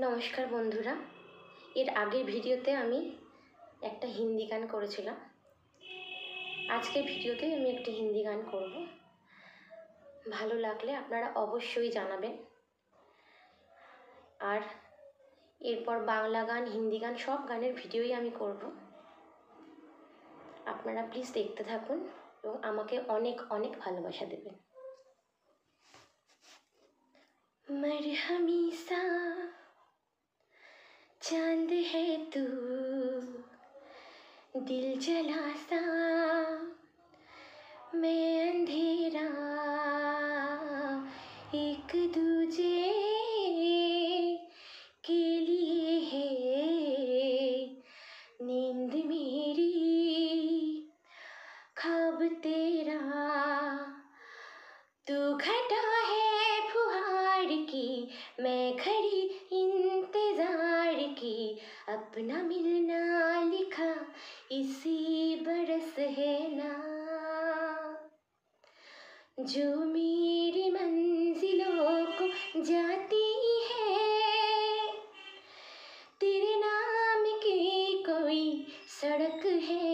নমস্কার বন্ধুরা, এর আগের ভিডিওতে আমি একটা হিন্দি গান করেছিলাম। আজকের ভিডিওতে আমি একটা হিন্দি গান করব। ভালো লাগলে আপনারা অবশ্যই জানাবেন। আর এরপর বাংলা গান, হিন্দি গান সব গানের ভিডিওই আমি করব। আপনারা প্লিজ দেখতে থাকুন এবং আমাকে অনেক অনেক ভালোবাসা দেবেন। मरहमी सा चांद है तू, दिल जला सा मैं अंधेरा, एक दूजे के लिए है नींद मेरी, ख्वाब तेरा तू घटा है फुहार की, मैं खड़ी इंतजार की, अपना मिलना लिखा इसी बरस है ना, जो मेरी मंजिलों को जाती है, तेरे नाम की कोई सड़क है